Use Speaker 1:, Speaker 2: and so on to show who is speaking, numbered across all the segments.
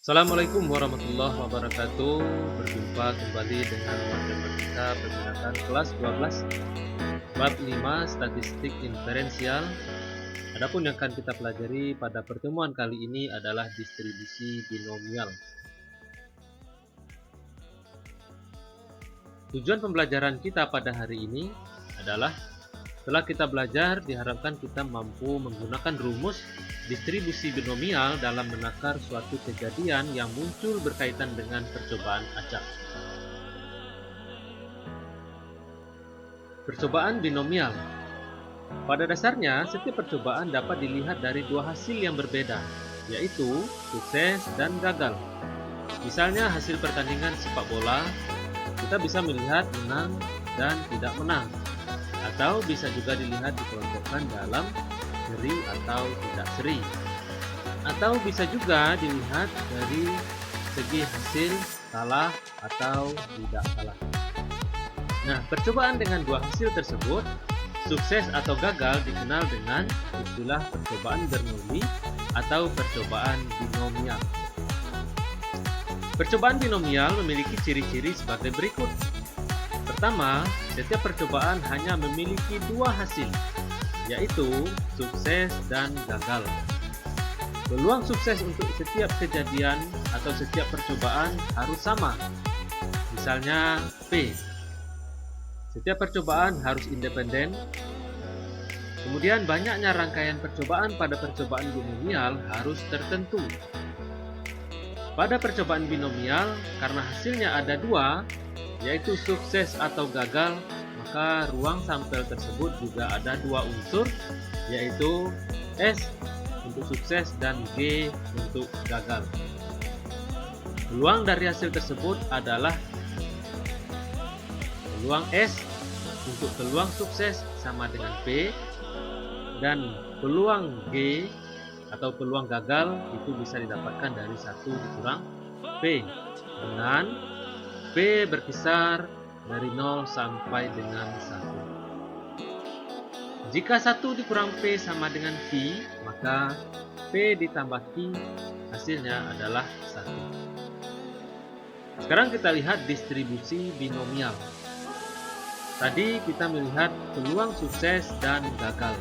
Speaker 1: Assalamualaikum warahmatullahi wabarakatuh. Berjumpa kembali dengan materi kita pergerakan kelas 12 bab 5 statistik inferensial. Adapun yang akan kita pelajari pada pertemuan kali ini adalah distribusi binomial. Tujuan pembelajaran kita pada hari ini adalah setelah kita belajar, diharapkan kita mampu menggunakan rumus distribusi binomial dalam menakar suatu kejadian yang muncul berkaitan dengan percobaan acak. Percobaan binomial. Pada dasarnya, setiap percobaan dapat dilihat dari dua hasil yang berbeda, yaitu sukses dan gagal. Misalnya hasil pertandingan sepak bola, kita bisa melihat menang dan tidak menang, atau bisa juga dilihat dikelompokkan dalam seri atau tidak seri, atau bisa juga dilihat dari segi hasil salah atau tidak salah. Nah, percobaan dengan dua hasil tersebut, sukses atau gagal, dikenal dengan istilah percobaan Bernoulli atau percobaan binomial. Percobaan binomial memiliki ciri-ciri sebagai berikut. Pertama, setiap percobaan hanya memiliki dua hasil, yaitu sukses dan gagal. Peluang sukses untuk setiap kejadian atau setiap percobaan harus sama. Misalnya P. Setiap percobaan harus independen. Kemudian banyaknya rangkaian percobaan pada percobaan binomial harus tertentu. Pada percobaan binomial, karena hasilnya ada dua, yaitu sukses atau gagal, maka ruang sampel tersebut juga ada dua unsur, yaitu S untuk sukses dan G untuk gagal. Peluang dari hasil tersebut adalah peluang S untuk peluang sukses sama dengan P, dan peluang G atau peluang gagal itu bisa didapatkan dari 1 dikurang P, dengan P berkisar dari 0 sampai dengan 1. Jika 1 dikurang P sama dengan Q, maka P ditambah Q hasilnya adalah 1. Sekarang kita lihat distribusi binomial. Tadi kita melihat peluang sukses dan gagal.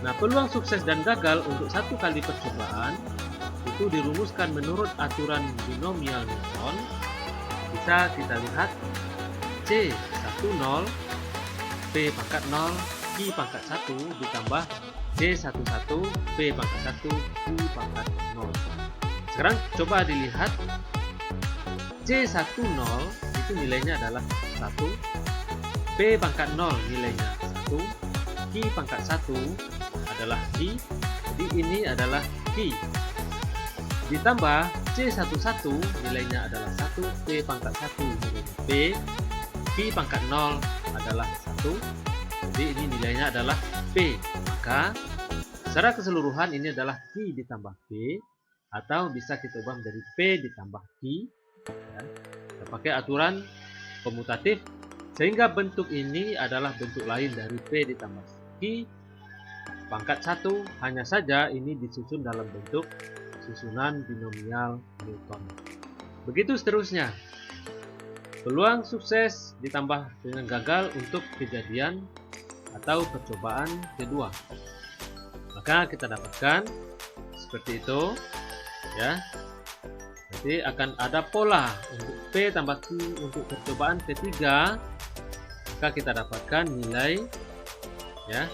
Speaker 1: Nah, peluang sukses dan gagal untuk satu kali percobaan itu dirumuskan menurut aturan binomial Newton. Bisa kita lihat C 10, P pangkat 0, Q pangkat 1 ditambah C 11, P pangkat 1, Q pangkat 0. Sekarang coba dilihat C 10 itu nilainya adalah 1, P pangkat 0 nilainya 1, Q pangkat 1 adalah Q, jadi ini adalah Q. Ditambah C11 nilainya adalah 1, P pangkat 1 nilainya P, Q pangkat 0 adalah 1, jadi ini nilainya adalah P. Maka secara keseluruhan ini adalah Q ditambah P, atau bisa kita ubah menjadi P ditambah Q. Ya. Kita pakai aturan komutatif, sehingga bentuk ini adalah bentuk lain dari P ditambah Q pangkat 1, hanya saja ini disusun dalam bentuk susunan binomial Newton. Begitu seterusnya. Peluang sukses ditambah dengan gagal untuk kejadian atau percobaan kedua. Maka kita dapatkan seperti itu, ya. Jadi akan ada pola untuk P tambah Q untuk percobaan ketiga. Maka kita dapatkan nilai, ya,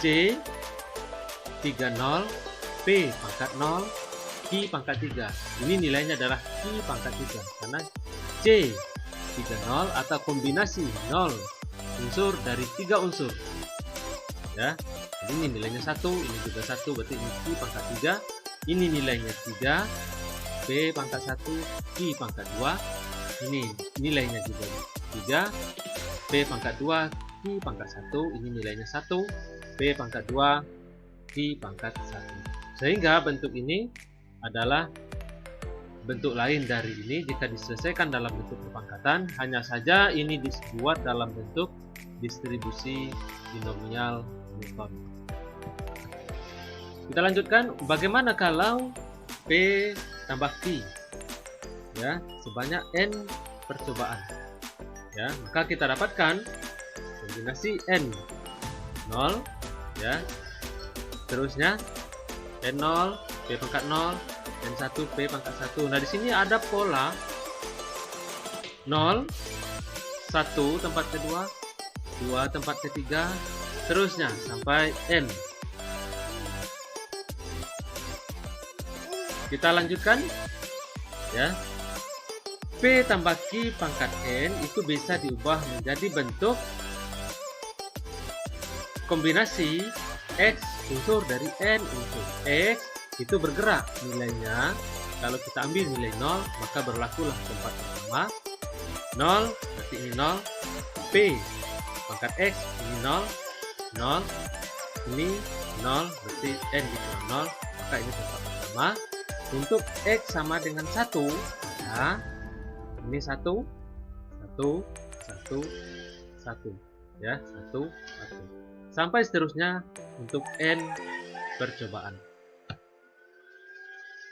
Speaker 1: C 30, P pangkat 0, Q pangkat 3. Ini nilainya adalah Q pangkat 3 karena C 30 atau kombinasi 0 unsur dari 3 unsur. Ya. Jadi ini nilainya 1, ini juga 1, berarti ini Q pangkat 3. Ini nilainya 3, P pangkat 1, Q pangkat 2. Ini nilainya juga 3, P pangkat 2, Q pangkat 1. Ini nilainya 1, P pangkat 2, Q pangkat 1. Sehingga bentuk ini adalah bentuk lain dari ini jika diselesaikan dalam bentuk perpangkatan. Hanya saja ini dibuat dalam bentuk distribusi binomial Newton. Kita lanjutkan, bagaimana kalau P tambah Q? ya, sebanyak n percobaan. Ya, maka kita dapatkan kombinasi n 0 ya. Terusnya n0 p pangkat 0 n1 p pangkat 1. Nah, di sini ada pola 0 1 tempat kedua, 2 tempat ketiga, terusnya sampai n. Kita lanjutkan ya. P tambah Q pangkat n itu bisa diubah menjadi bentuk kombinasi X unsur dari n unsur. X itu bergerak nilainya. Kalau kita ambil nilai 0, maka berlakulah tempat pertama 0, berarti ini 0. P pangkat X ini 0, 0, ini 0, berarti n dikurang 0, maka ini tempat pertama. Untuk X sama dengan 1, ya, ini 1, 1, 1, 1, ya, 1, 1. Sampai seterusnya untuk n percobaan.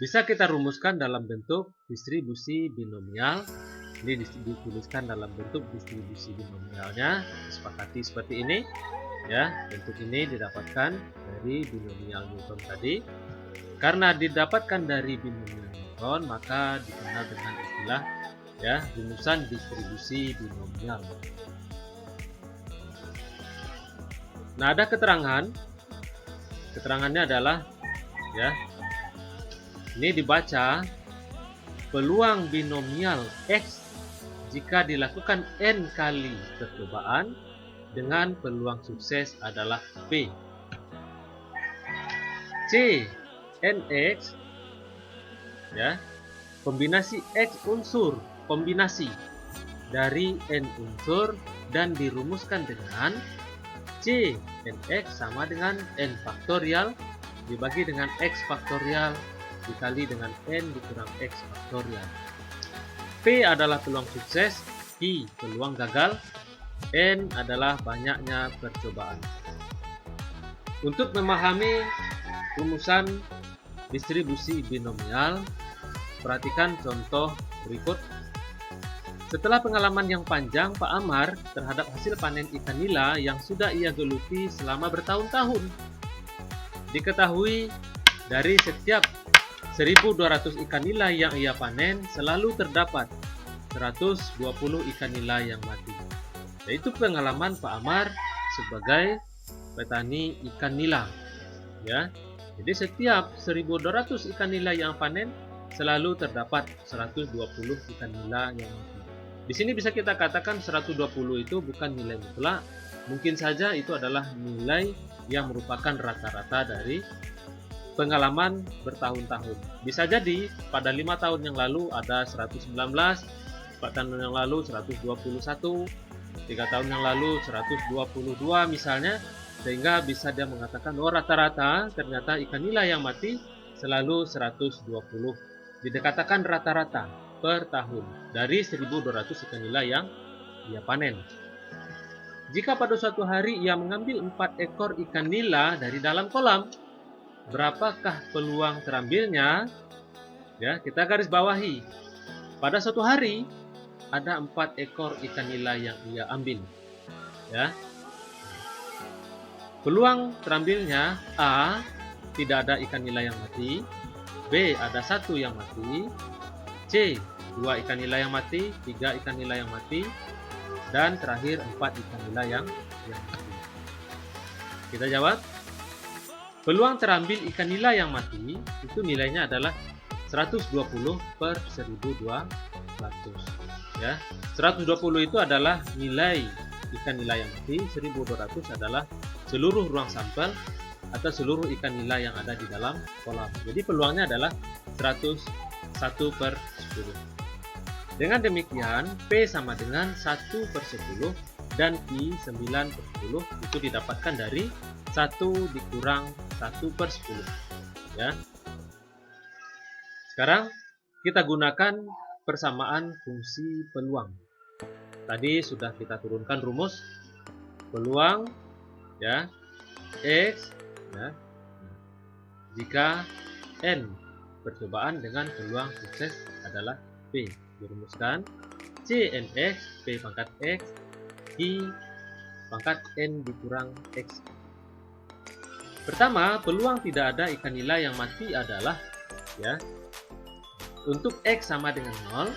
Speaker 1: Bisa kita rumuskan dalam bentuk distribusi binomial. Ini dituliskan dalam bentuk distribusi binomialnya, disepakati seperti ini. Ya, bentuk ini didapatkan dari binomial Newton tadi. Karena didapatkan dari binomial Newton, maka dikenal dengan istilah ya rumusan distribusi binomial. Nah, ada keterangan. Keterangannya adalah ya, ini dibaca peluang binomial X jika dilakukan n kali percobaan dengan peluang sukses adalah P. C nx ya, kombinasi X unsur kombinasi dari n unsur dan dirumuskan dengan C nx sama dengan n faktorial dibagi dengan x faktorial dikali dengan n dikurang x faktorial. P adalah peluang sukses, Q peluang gagal, n adalah banyaknya percobaan. Untuk memahami rumusan distribusi binomial, perhatikan contoh berikut. Setelah pengalaman yang panjang Pak Amar terhadap hasil panen ikan nila yang sudah ia geluti selama bertahun-tahun, diketahui dari setiap 1.200 ikan nila yang ia panen selalu terdapat 120 ikan nila yang mati. Yaitu pengalaman Pak Amar sebagai petani ikan nila. Ya, jadi setiap 1.200 ikan nila yang panen selalu terdapat 120 ikan nila yang mati. Di sini bisa kita katakan 120 itu bukan nilai mutlak, mungkin saja itu adalah nilai yang merupakan rata-rata dari pengalaman bertahun-tahun. Bisa jadi pada 5 tahun yang lalu ada 119, 4 tahun yang lalu 121, 3 tahun yang lalu 122 misalnya, sehingga bisa dia mengatakan oh rata-rata ternyata ikan nila yang mati selalu 120. Dikatakan rata-rata per tahun dari 1.200 ikan nila yang ia panen. Jika pada suatu hari ia mengambil 4 ekor ikan nila dari dalam kolam, berapakah peluang terambilnya? Ya, kita garis bawahi. Pada suatu hari ada 4 ekor ikan nila yang ia ambil. Ya. Peluang terambilnya A, tidak ada ikan nila yang mati, B, ada 1 yang mati, C, 2 ikan nila yang mati, 3 ikan nila yang mati, dan terakhir 4 ikan nila yang mati. Kita jawab. Peluang terambil ikan nila yang mati itu nilainya adalah 120 per 1.200. Ya, 120 itu adalah nilai ikan nila yang mati, 1.200 adalah seluruh ruang sampel atau seluruh ikan nila yang ada di dalam kolam. Jadi peluangnya adalah 101 per 10. Dengan demikian, P sama dengan 1 per 10 dan Q 9 per 10 itu didapatkan dari 1 dikurang 1 per 10. Ya. Sekarang kita gunakan persamaan fungsi peluang. Tadi sudah kita turunkan rumus peluang ya X ya, jika N percobaan dengan peluang sukses adalah P. Dirumuskan C n X, P pangkat X, I pangkat N dikurang X. Pertama, peluang tidak ada ikan nila yang mati adalah ya, untuk X sama dengan 0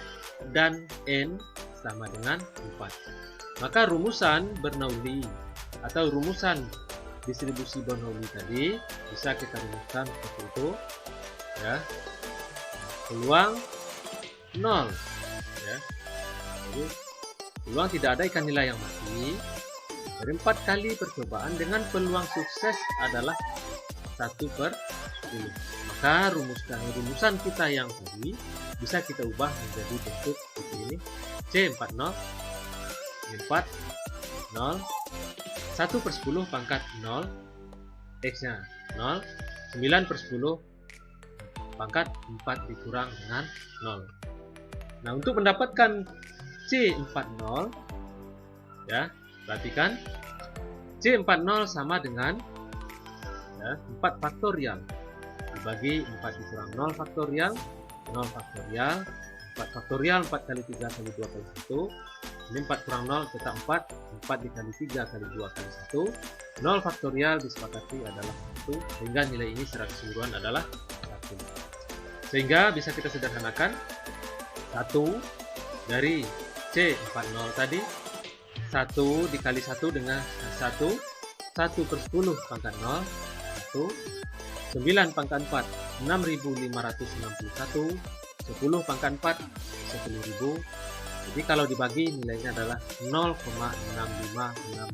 Speaker 1: dan N sama dengan 4. Maka rumusan Bernoulli atau rumusan distribusi Bernoulli tadi bisa kita rumuskan seperti itu ya. Peluang 0 ya. Jadi peluang tidak ada ikan nila yang mati dari 4 kali percobaan dengan peluang sukses adalah 1/10. Maka rumusan kita yang tadi bisa kita ubah menjadi bentuk seperti ini. C40 4 0 1/10 pangkat 0, X-nya 0, 9/10 pangkat 4 dikurang dengan 0. Nah, untuk mendapatkan C40 ya, perhatikan C40 sama dengan ya, 4 faktorial dibagi 4 dikurang 0 faktorial, 0 faktorial, 4 faktorial 4 kali 3 kali 2 kali 1. Ini 4 kurang 0 tetap 4, 4 dikali 3 kali 2 kali 1, 0 faktorial disepakati adalah 1, sehingga nilai ini secara keseluruhan adalah 1. Sehingga bisa kita sederhanakan 1 dari C40 tadi, 1 dikali 1 dengan 1, 1/10 pangkat 0, 1, 9 pangkat 4, 6.561, 10 pangkat 4, 10.000. Jadi kalau dibagi nilainya adalah 0,6561.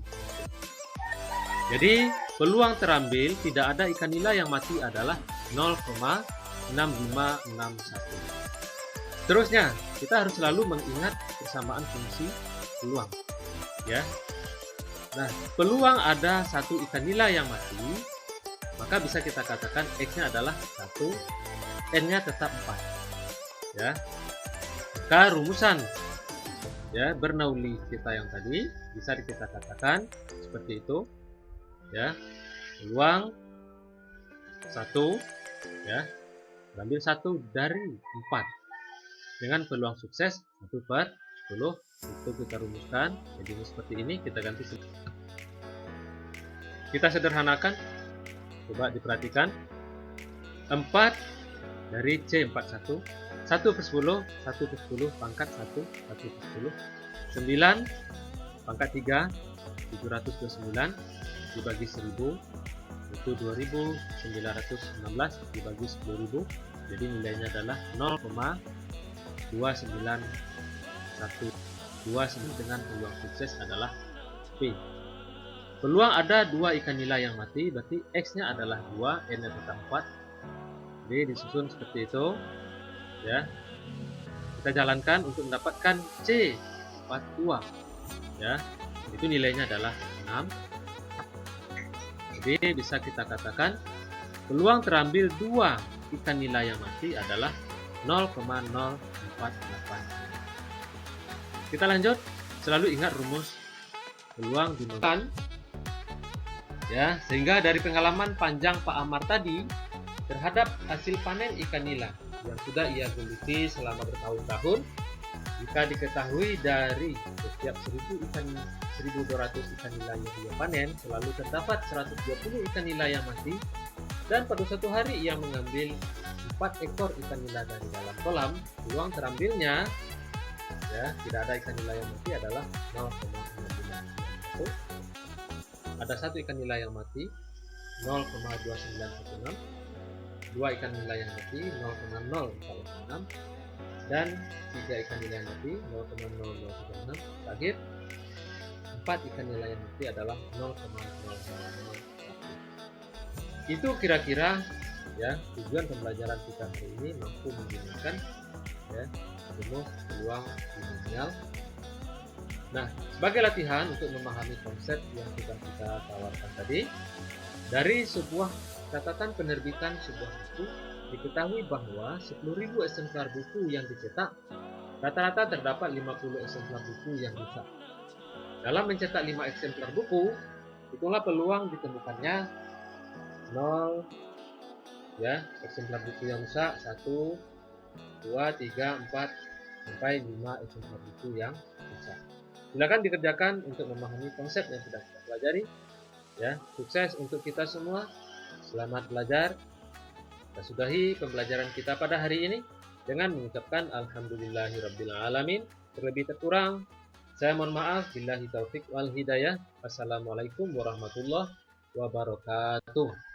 Speaker 1: Jadi peluang terambil tidak ada ikan nila yang mati adalah 0,6561. Seterusnya, kita harus selalu mengingat persamaan fungsi peluang. Ya. Nah, peluang ada 1 ikan nila yang mati, maka bisa kita katakan X-nya adalah 1, N-nya tetap 4. Ya. Maka rumusan ya Bernoulli kita yang tadi bisa kita katakan seperti itu ya. Peluang 1 ya, ambil 1 dari 4 dengan peluang sukses 1/10. Itu kita rumuskan jadi seperti ini. Kita ganti, kita sederhanakan. Coba diperhatikan 4 dari C41, 1/10, 1/10 pangkat 1, 1/10, 9 pangkat 3, 729 dibagi 1000 itu 2916 dibagi 10.000, jadi nilainya adalah 0,2912 dengan peluang sukses adalah P. Peluang ada 2 ikan nila yang mati, berarti X-nya adalah 2, N-nya tetap 4. Jadi disusun seperti itu ya. Kita jalankan untuk mendapatkan C42 ya. Itu nilainya adalah 6. Jadi bisa kita katakan peluang terambil 2 ikan nila yang mati adalah 0,048. Kita lanjut, selalu ingat rumus peluang binomial ya, sehingga dari pengalaman panjang Pak Amar tadi terhadap hasil panen ikan nila yang sudah ia geluti selama bertahun-tahun, jika diketahui dari setiap 1.200 ikan nila yang ia panen selalu terdapat 120 ikan nila yang mati, dan pada suatu hari ia mengambil 4 ekor ikan nila dari dalam kolam, peluang terambilnya ya tidak ada ikan nila yang mati adalah 0,65. Ada 1 ikan nila yang mati 0,2916, 2 ikan nila yang mati 0,046, dan 3 ikan nila yang mati 0,0036. Terakhir 4 ikan nila yang mati adalah 0,001. Itu kira-kira ya tujuan pembelajaran kita hari ini mampu menggunakan ya rumus peluang binomial. Nah, sebagai latihan untuk memahami konsep yang sudah kita tawarkan tadi, dari sebuah catatan penerbitan sebuah buku diketahui bahwa 10.000 eksemplar buku yang dicetak, rata-rata terdapat 50 eksemplar buku yang rusak. Dalam mencetak 5 eksemplar buku, itulah peluang ditemukannya 0 ya eksemplar buku yang rusak, 1, 2, 3, 4, sampai 5 eksemplor buku yang bisa. Silakan dikerjakan untuk memahami konsep yang sudah kita pelajari. Ya, sukses untuk kita semua. Selamat belajar. Kita sudahi pembelajaran kita pada hari ini dengan mengucapkan alhamdulillahirabbil Terlebih terkurang saya mohon maaf. Billahi taufik wal hidayah. Wassalamualaikum warahmatullahi wabarakatuh.